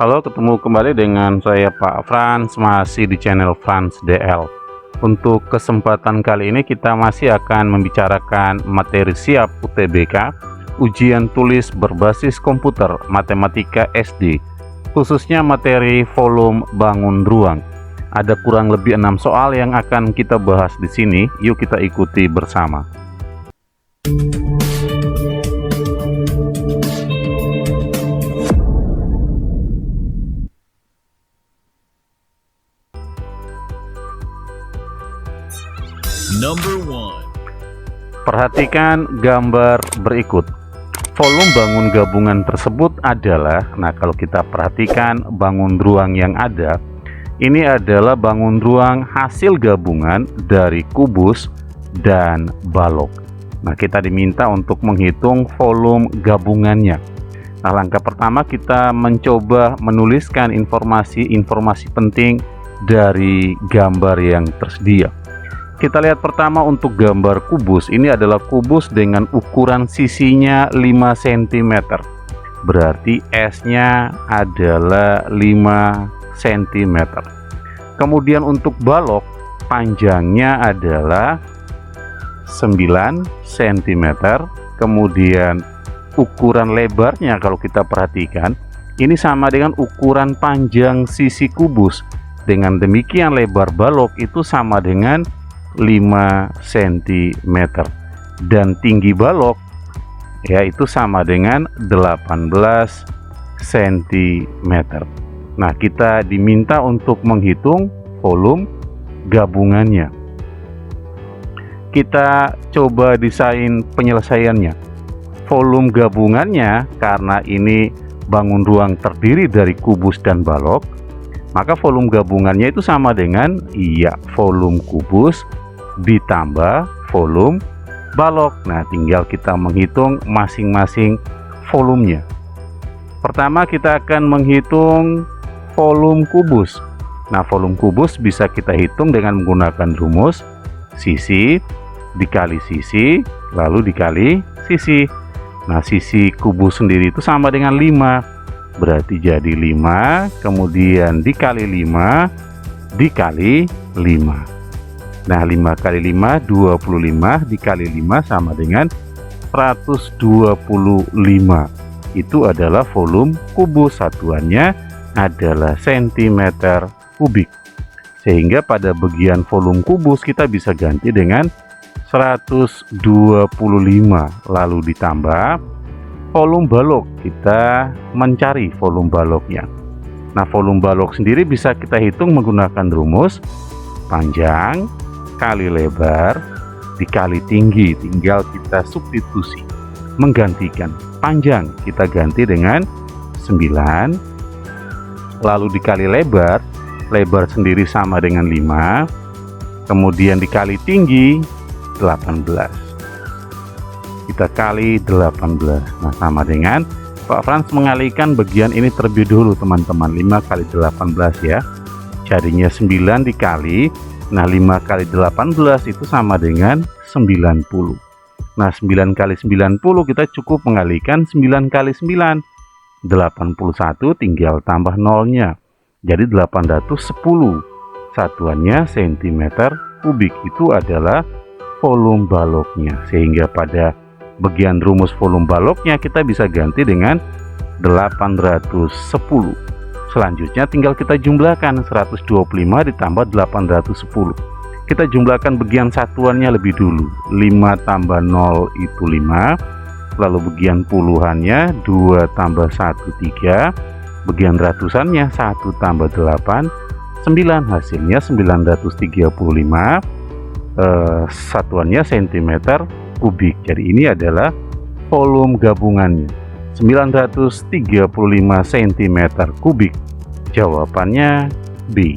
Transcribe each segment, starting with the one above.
Halo, ketemu kembali dengan saya Pak Frans, masih di channel Frans DL. Untuk kesempatan kali ini kita masih akan membicarakan materi siap UTBK, ujian tulis berbasis komputer matematika SD, khususnya materi volume bangun ruang. Ada kurang lebih 6 soal yang akan kita bahas di sini. Yuk kita ikuti bersama. Number 1. Perhatikan gambar berikut. Volume bangun gabungan tersebut adalah, kalau kita perhatikan bangun ruang yang ada, ini adalah bangun ruang hasil gabungan dari kubus dan balok. Kita diminta untuk menghitung volume gabungannya. Langkah pertama kita mencoba menuliskan informasi penting dari gambar yang tersedia. Kita lihat pertama untuk gambar kubus. Ini adalah kubus dengan ukuran sisinya 5 cm. Berarti S-nya adalah 5 cm. Kemudian untuk balok, panjangnya adalah 9 cm. Kemudian ukuran lebarnya kalau kita perhatikan, ini sama dengan ukuran panjang sisi kubus. Dengan demikian lebar balok itu sama dengan 5 cm, dan tinggi balok yaitu sama dengan 18 cm. Kita diminta untuk menghitung volume gabungannya. Kita coba desain penyelesaiannya. Volume gabungannya, karena ini bangun ruang terdiri dari kubus dan balok, maka volume gabungannya itu sama dengan volume kubus ditambah volume balok. Tinggal kita menghitung masing-masing volumenya. Pertama kita akan menghitung volume kubus. Volume kubus bisa kita hitung dengan menggunakan rumus sisi dikali sisi lalu dikali sisi. Sisi kubus sendiri itu sama dengan 5, berarti jadi 5 kemudian dikali 5 dikali 5. 5 kali 5 25, dikali 5 sama dengan 125. Itu adalah volume kubus, satuannya adalah cm kubik. Sehingga pada bagian volume kubus kita bisa ganti dengan 125, lalu ditambah volume balok. Kita mencari volume baloknya. Volume balok sendiri bisa kita hitung menggunakan rumus panjang kali lebar dikali tinggi. Tinggal kita substitusi, menggantikan panjang kita ganti dengan 9, lalu dikali lebar sendiri sama dengan 5, kemudian dikali tinggi 18. Kita kali 18. Sama dengan Pak Frans mengalihkan bagian ini terlebih dulu teman-teman. 5 kali 18 ya, jadinya 9 dikali 5 kali 18 itu sama dengan 90. 9 kali 90 kita cukup mengalihkan 9 kali 9 81, tinggal tambah nolnya jadi 810. Satuannya cm kubik. Itu adalah volume baloknya. Sehingga pada bagian rumus volume baloknya kita bisa ganti dengan 810. Selanjutnya tinggal kita jumlahkan 125 ditambah 810. Kita jumlahkan bagian satuannya lebih dulu. 5 tambah 0 itu 5. Lalu bagian puluhannya 2 tambah 1 3. Bagian ratusannya 1 tambah 8 9. Hasilnya 935. Satuannya cm kubik. Jadi ini adalah volume gabungannya, 935 cm kubik. Jawabannya B.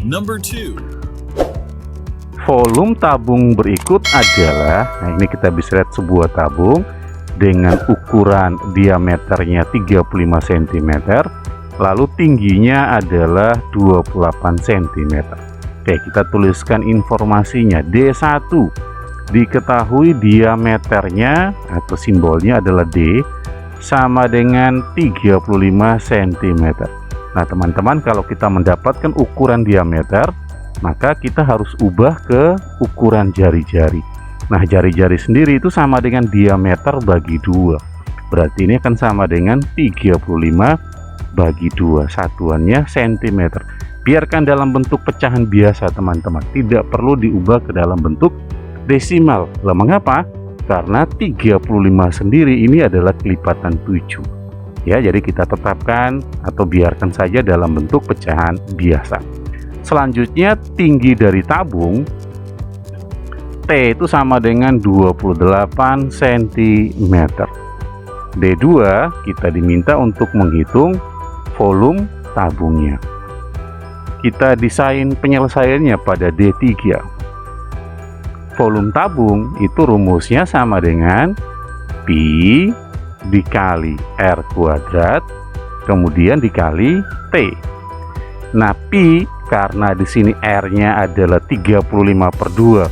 Number 2. Volume tabung berikut adalah, ini kita bisa lihat sebuah tabung dengan ukuran diameternya 35 cm, lalu tingginya adalah 28 cm. Kita tuliskan informasinya. D1 diketahui diameternya atau simbolnya adalah D sama dengan 35 cm. Nah teman-teman, kalau kita mendapatkan ukuran diameter, maka kita harus ubah ke ukuran jari-jari. Nah jari-jari sendiri itu sama dengan diameter bagi 2. Berarti ini akan sama dengan 35 bagi 2. Satuannya cm. Biarkan dalam bentuk pecahan biasa teman-teman, tidak perlu diubah ke dalam bentuk desimal. Lah mengapa? Karena 35 sendiri ini adalah kelipatan 7 ya, jadi kita tetapkan atau biarkan saja dalam bentuk pecahan biasa. Selanjutnya tinggi dari tabung T itu sama dengan 28 cm. D2 kita diminta untuk menghitung volume tabungnya. Kita desain penyelesaiannya pada D3. Volume tabung itu rumusnya sama dengan pi dikali R kuadrat kemudian dikali T. Nah pi karena di sini R-nya adalah 35/2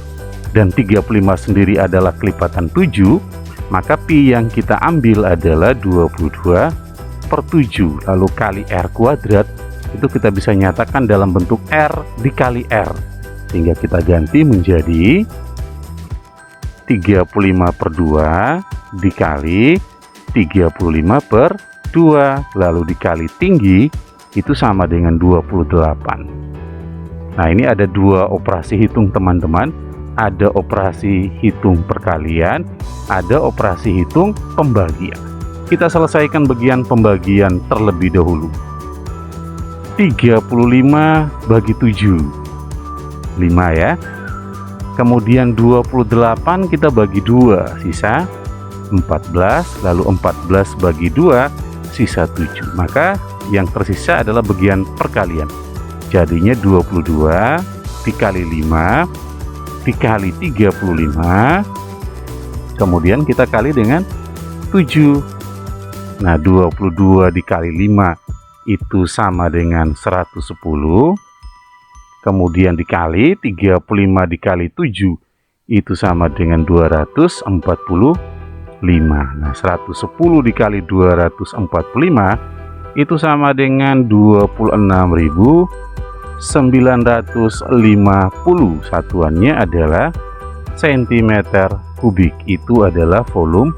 dan 35 sendiri adalah kelipatan 7, maka pi yang kita ambil adalah 22/7. Lalu kali R kuadrat itu kita bisa nyatakan dalam bentuk R dikali R, sehingga kita ganti menjadi 35/2 dikali 35/2 lalu dikali tinggi itu sama dengan 28. Nah ini ada dua operasi hitung teman-teman, ada operasi hitung perkalian, ada operasi hitung pembagian. Kita selesaikan bagian pembagian terlebih dahulu. 35 bagi 7 5 ya. Kemudian 28 kita bagi 2 sisa 14, lalu 14 bagi 2 sisa 7. Maka yang tersisa adalah bagian perkalian. Jadinya 22 dikali 5 dikali 35, kemudian kita kali dengan 7. Nah 22 dikali 5 itu sama dengan 110, kemudian dikali 35 dikali 7 itu sama dengan 245. Nah 110 dikali 245 itu sama dengan 26.950. Satuannya adalah cm3. Itu adalah volume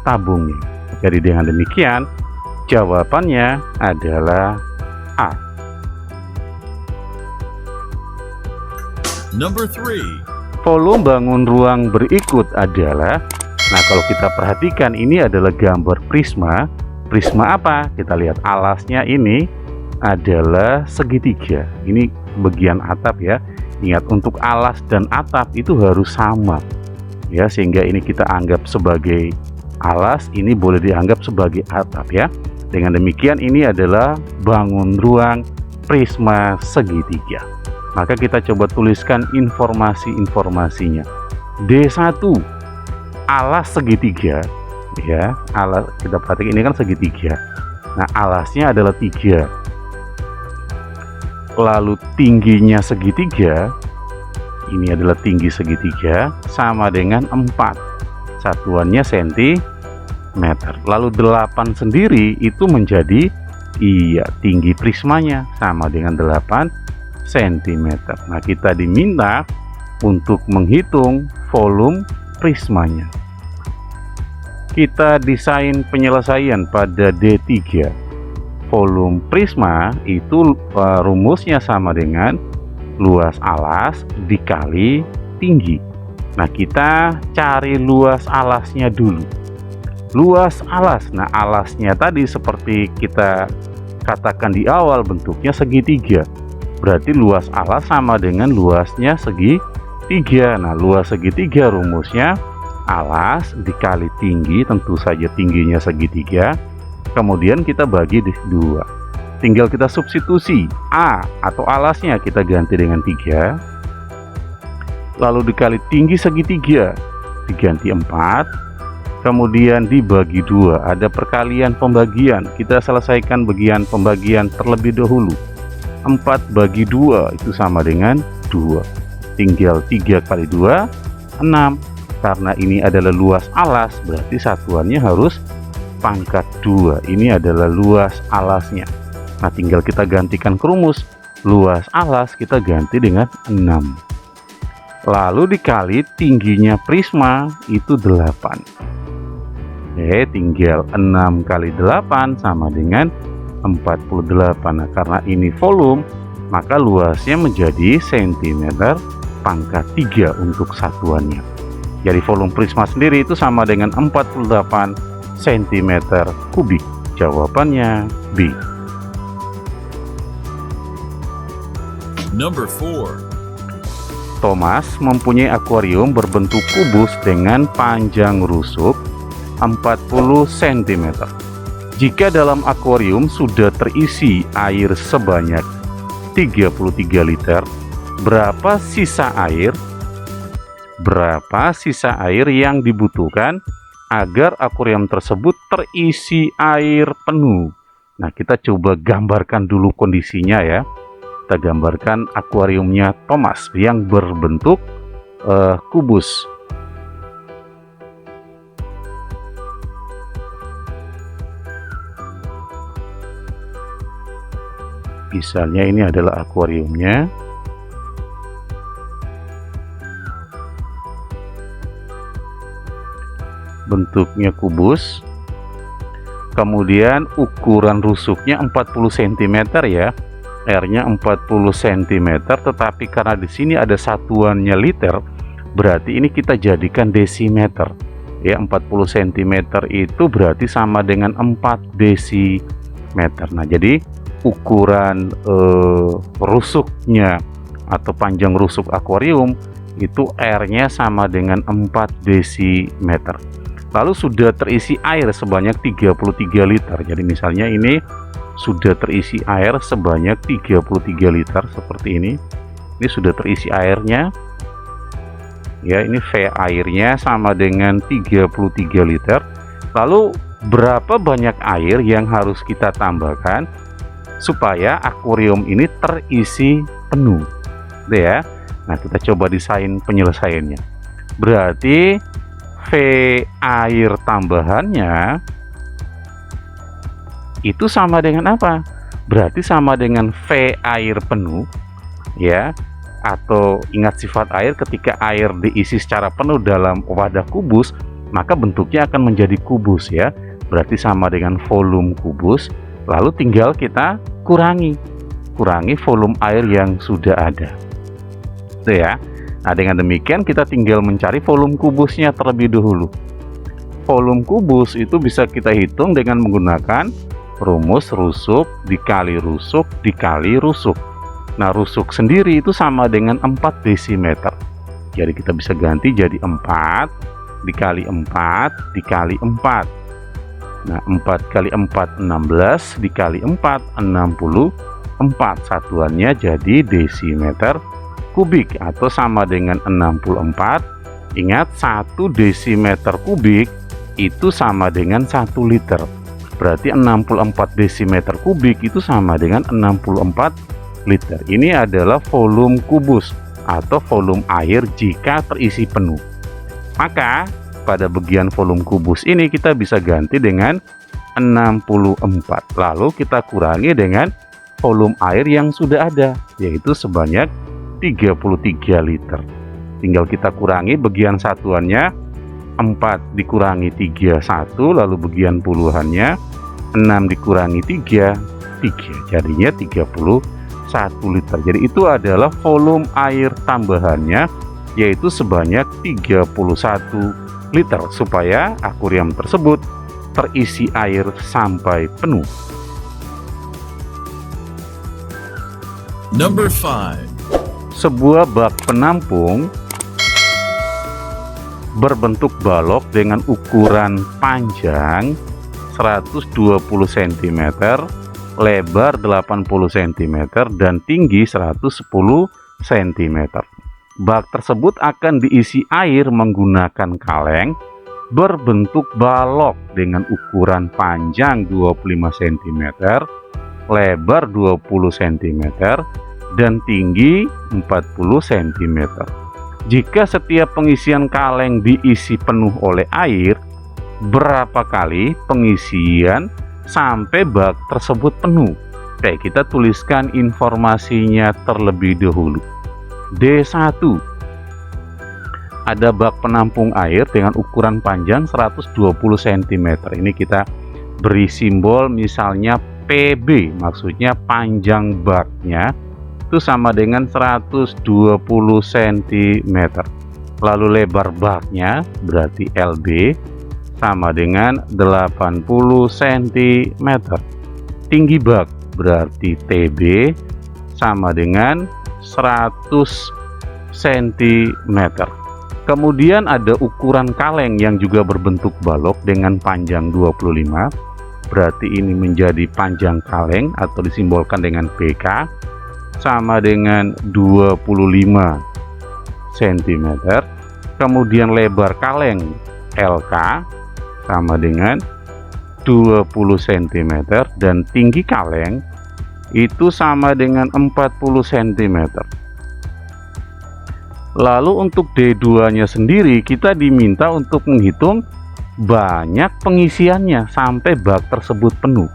tabungnya. Jadi dengan demikian jawabannya adalah A. Number 3. Volume bangun ruang berikut adalah, nah kalau kita perhatikan ini adalah gambar prisma. Prisma apa? Kita lihat alasnya ini adalah segitiga. Ini bagian atap ya. Ingat, untuk alas dan atap itu harus sama ya, sehingga ini kita anggap sebagai alas, ini boleh dianggap sebagai atap ya. Dengan demikian ini adalah bangun ruang prisma segitiga. Maka kita coba tuliskan informasi-informasinya. D1 alas segitiga ya, alas, kita perhatikan ini kan segitiga. Nah alasnya adalah 3, lalu tingginya segitiga, ini adalah tinggi segitiga sama dengan 4, satuannya cm. Lalu 8 sendiri itu menjadi tinggi prismanya sama dengan 8 cm. Nah kita diminta untuk menghitung volume prismanya. Kita desain penyelesaian pada D3. Volume prisma itu rumusnya sama dengan luas alas dikali tinggi. Nah kita cari luas alasnya dulu. Luas alas, nah alasnya tadi seperti kita katakan di awal bentuknya segitiga, berarti luas alas sama dengan luasnya segitiga. Nah luas segitiga rumusnya alas dikali tinggi, tentu saja tingginya segitiga, kemudian kita bagi di 2. Tinggal kita substitusi A atau alasnya kita ganti dengan 3, lalu dikali tinggi segitiga diganti 4, kemudian dibagi 2. Ada perkalian pembagian, kita selesaikan bagian pembagian terlebih dahulu. 4 bagi 2 itu sama dengan 2, tinggal 3 kali 2 6. Karena ini adalah luas alas, berarti satuannya harus pangkat 2. Ini adalah luas alasnya. Nah, tinggal kita gantikan ke rumus. Luas alas kita ganti dengan 6. Lalu dikali tingginya prisma itu 8. Oke, tinggal 6 kali 8 sama dengan 48. Nah, karena ini volume, maka luasnya menjadi cm pangkat 3 untuk satuannya. Jadi volume prisma sendiri itu sama dengan 48 cm kubik. Jawabannya B. Number 4. Thomas mempunyai akuarium berbentuk kubus dengan panjang rusuk 40 cm. Jika dalam akuarium sudah terisi air sebanyak 33 liter, berapa sisa air yang dibutuhkan agar akuarium tersebut terisi air penuh? Nah, kita coba gambarkan dulu kondisinya ya. Kita gambarkan akuariumnya Thomas yang berbentuk kubus. Misalnya ini adalah akuariumnya. Bentuknya kubus. Kemudian ukuran rusuknya 40 cm ya. R-nya 40 cm, tetapi karena di sini ada satuannya liter, berarti ini kita jadikan desimeter. Ya, 40 cm itu berarti sama dengan 4 desimeter. Nah, jadi ukuran rusuknya atau panjang rusuk akuarium itu R-nya sama dengan 4 desimeter. Lalu sudah terisi air sebanyak 33 liter. Jadi misalnya ini sudah terisi air sebanyak 33 liter seperti ini. Ini sudah terisi airnya. Ya, ini V airnya sama dengan 33 liter. Lalu berapa banyak air yang harus kita tambahkan supaya akuarium ini terisi penuh? Gitu ya. Nah, kita coba desain penyelesaiannya. Berarti V air tambahannya itu sama dengan apa? Berarti sama dengan V air penuh ya, atau ingat sifat air, ketika air diisi secara penuh dalam wadah kubus maka bentuknya akan menjadi kubus ya. Berarti sama dengan volume kubus. Lalu tinggal kita kurangi volume air yang sudah ada. Itu ya. Nah, dengan demikian kita tinggal mencari volume kubusnya terlebih dahulu. Volume kubus itu bisa kita hitung dengan menggunakan rumus rusuk dikali rusuk dikali rusuk. Nah, rusuk sendiri itu sama dengan 4 desimeter. Jadi kita bisa ganti jadi 4 dikali 4 dikali 4. Nah, 4 kali 4 16 dikali 4 64. Satuannya jadi desimeter kubik atau sama dengan 64. Ingat, 1 desimeter kubik itu sama dengan 1 liter. Berarti 64 desimeter kubik itu sama dengan 64 liter. Ini adalah volume kubus atau volume air jika terisi penuh. Maka pada bagian volume kubus ini kita bisa ganti dengan 64. Lalu kita kurangi dengan volume air yang sudah ada, yaitu sebanyak 33 liter. Tinggal kita kurangi bagian satuannya. 4 dikurangi 3 1, lalu bagian puluhannya 6 dikurangi 3 3, jadinya 31 liter. Jadi itu adalah volume air tambahannya, yaitu sebanyak 31 liter supaya akuarium tersebut terisi air sampai penuh. Number 5. Sebuah bak penampung berbentuk balok dengan ukuran panjang 120 cm, lebar 80 cm, dan tinggi 110 cm. Bak tersebut akan diisi air menggunakan kaleng berbentuk balok dengan ukuran panjang 25 cm, lebar 20 cm, dan tinggi 40 cm. Jika setiap pengisian kaleng diisi penuh oleh air, berapa kali pengisian sampai bak tersebut penuh. Oke, kita tuliskan informasinya terlebih dahulu. D1, ada bak penampung air dengan ukuran panjang 120 cm. Ini kita beri simbol misalnya PB, maksudnya panjang baknya itu sama dengan 120 cm. Lalu lebar baknya berarti LB sama dengan 80 cm. Tinggi bak berarti TB sama dengan 100 cm. Kemudian ada ukuran kaleng yang juga berbentuk balok dengan panjang 25. Berarti ini menjadi panjang kaleng atau disimbolkan dengan PK sama dengan 25 cm. Kemudian lebar kaleng LK sama dengan 20 cm dan tinggi kaleng itu sama dengan 40 cm. Lalu untuk D2 nya sendiri kita diminta untuk menghitung banyak pengisiannya sampai bak tersebut penuh.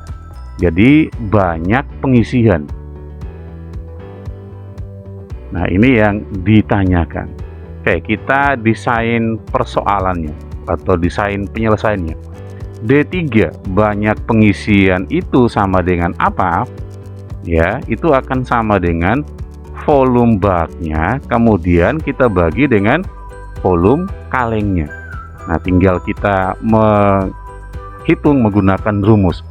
Jadi banyak pengisian. Nah, ini yang ditanyakan. Oke, kita desain persoalannya atau desain penyelesaiannya. D3, banyak pengisian itu sama dengan apa? Ya, itu akan sama dengan volume baknya, kemudian kita bagi dengan volume kalengnya. Nah, tinggal kita menghitung menggunakan rumus.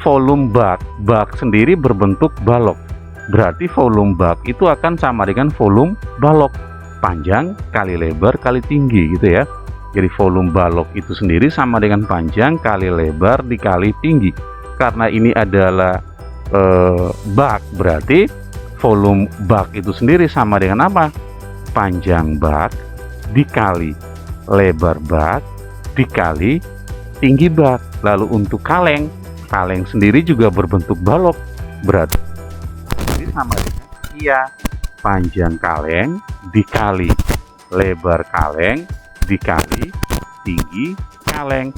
Volume bak sendiri berbentuk balok. Berarti volume bak itu akan sama dengan volume balok, panjang kali lebar kali tinggi gitu ya. Jadi volume balok itu sendiri sama dengan panjang kali lebar dikali tinggi. Karena ini adalah bak, berarti volume bak itu sendiri sama dengan apa? Panjang bak dikali lebar bak dikali tinggi bak. Lalu untuk kaleng sendiri juga berbentuk balok, berarti ini sama dengan panjang kaleng dikali lebar kaleng dikali tinggi kaleng.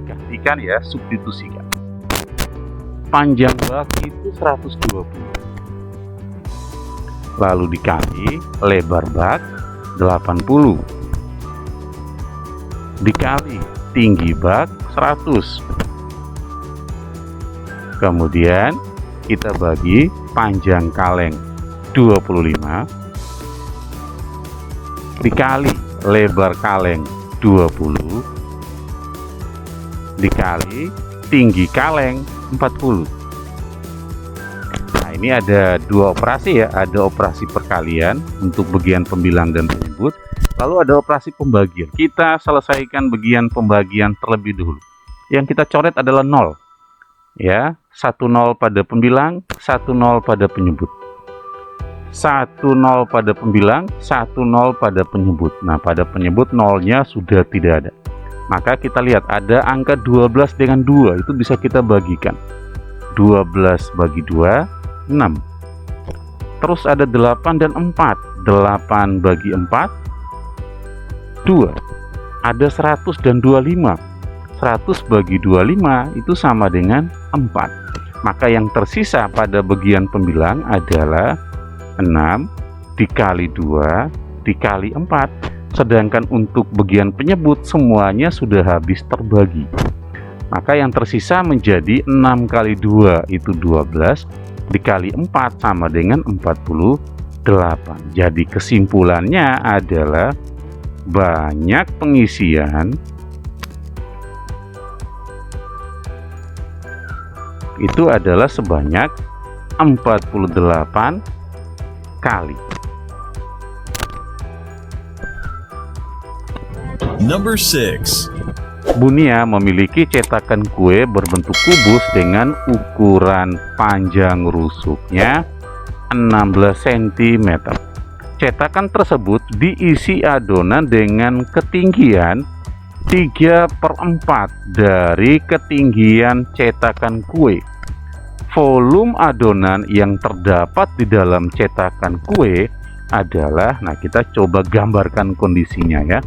Gantikan ya, substitusikan. Panjang bak itu 120, lalu dikali lebar bak 80, dikali tinggi bak 100. Kemudian kita bagi panjang kaleng 25 dikali lebar kaleng 20 dikali tinggi kaleng 40. Nah, ini ada dua operasi ya, ada operasi perkalian untuk bagian pembilang dan penyebut, lalu ada operasi pembagian. Kita selesaikan bagian pembagian terlebih dahulu. Yang kita coret adalah 0 ya, 1 0 pada pembilang, 1 0 pada penyebut. 1 0 pada pembilang, 1 0 pada penyebut. Nah, pada penyebut nolnya sudah tidak ada. Maka kita lihat ada angka 12 dengan 2, itu bisa kita bagikan. 12 bagi 2, 6. Terus ada 8 dan 4. 8 bagi 4, 2. Ada 100 dan 25. 100 bagi 25 itu sama dengan 4. Maka yang tersisa pada bagian pembilang adalah 6 dikali 2 dikali 4. Sedangkan untuk bagian penyebut semuanya sudah habis terbagi. Maka yang tersisa menjadi 6 kali 2 itu 12 dikali 4 sama dengan 48. Jadi kesimpulannya adalah banyak pengisian itu adalah sebanyak 48 kali. Number 6. Bunia memiliki cetakan kue berbentuk kubus dengan ukuran panjang rusuknya 16 cm. Cetakan tersebut diisi adonan dengan ketinggian 3/4 dari ketinggian cetakan kue. Volume adonan yang terdapat di dalam cetakan kue adalah, nah kita coba gambarkan kondisinya ya.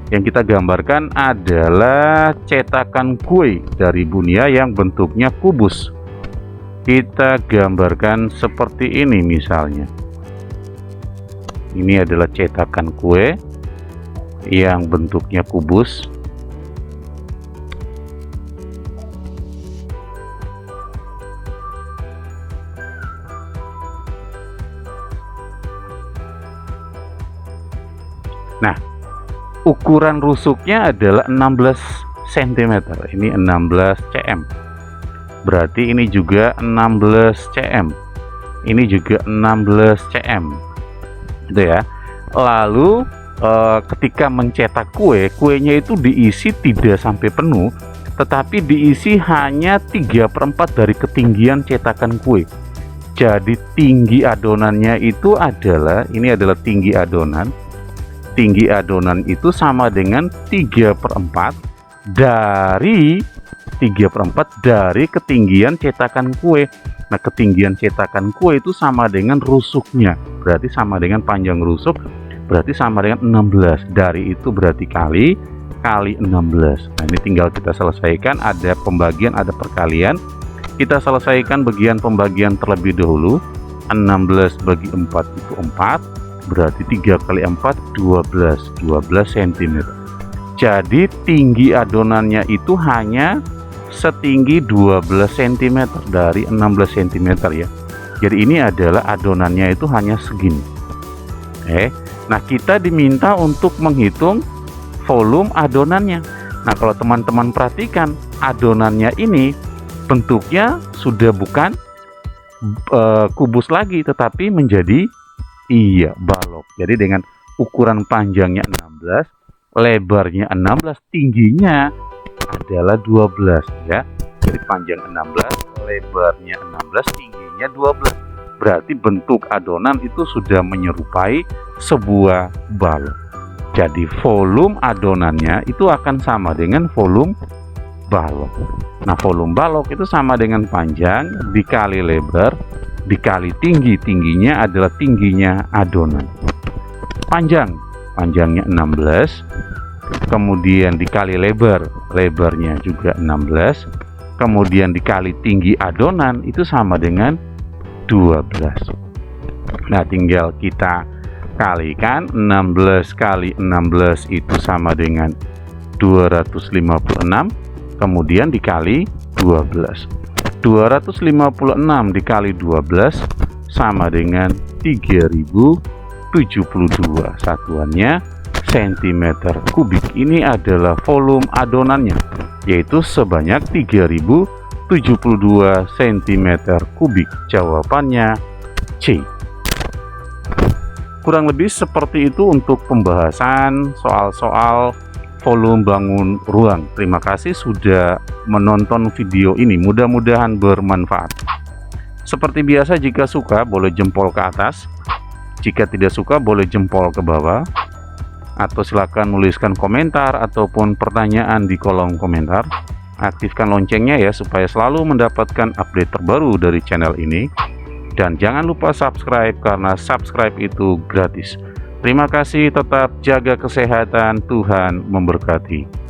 Yang kita gambarkan adalah cetakan kue dari Bunia yang bentuknya kubus. Kita gambarkan seperti ini misalnya. Ini adalah cetakan kue yang bentuknya kubus. Nah, ukuran rusuknya adalah 16 cm. Ini 16 cm. Berarti ini juga 16 cm. Ini juga 16 cm. Gitu ya. Lalu ketika mencetak kuenya itu diisi tidak sampai penuh, tetapi diisi hanya 3/4 dari ketinggian cetakan kue. Jadi tinggi adonannya itu adalah, ini adalah tinggi adonan. Tinggi adonan itu sama dengan 3/4 dari 3/4 dari ketinggian cetakan kue. Nah, ketinggian cetakan kue itu sama dengan rusuknya, berarti sama dengan panjang rusuk, berarti sama dengan 16. Dari itu berarti kali 16. Nah, ini tinggal kita selesaikan, ada pembagian, ada perkalian. Kita selesaikan bagian pembagian terlebih dahulu. 16 bagi 4 itu 4, berarti 3 kali 4 12 cm. Jadi tinggi adonannya itu hanya setinggi 12 cm dari 16 cm ya. Jadi ini adalah adonannya itu hanya segini. Nah, kita diminta untuk menghitung volume adonannya. Nah, kalau teman-teman perhatikan, adonannya ini bentuknya sudah bukan kubus lagi, tetapi menjadi balok. Jadi dengan ukuran panjangnya 16, lebarnya 16, tingginya adalah 12 ya. Jadi panjang 16, lebarnya 16, tingginya 12. Berarti bentuk adonan itu sudah menyerupai sebuah balok. Jadi volume adonannya itu akan sama dengan volume balok. Nah, volume balok itu sama dengan panjang dikali lebar dikali tinggi. Tingginya adalah tingginya adonan. Panjangnya 16, kemudian dikali lebarnya juga 16, kemudian dikali tinggi adonan itu sama dengan 12. Nah, tinggal kita kalikan. 16 kali 16 itu sama dengan 256, kemudian dikali 12. 256 dikali 12 sama dengan 3072. Satuannya cm kubik. Ini adalah volume adonannya, yaitu sebanyak 3072 cm kubik. Jawabannya C. Kurang lebih seperti itu untuk pembahasan soal-soal volume bangun ruang. Terima kasih sudah menonton video ini, mudah-mudahan bermanfaat. Seperti biasa, jika suka boleh jempol ke atas, jika tidak suka boleh jempol ke bawah, atau silakan nuliskan komentar ataupun pertanyaan di kolom komentar. Aktifkan loncengnya ya, supaya selalu mendapatkan update terbaru dari channel ini. Dan jangan lupa subscribe, karena subscribe itu gratis. Terima kasih, tetap jaga kesehatan, Tuhan memberkati.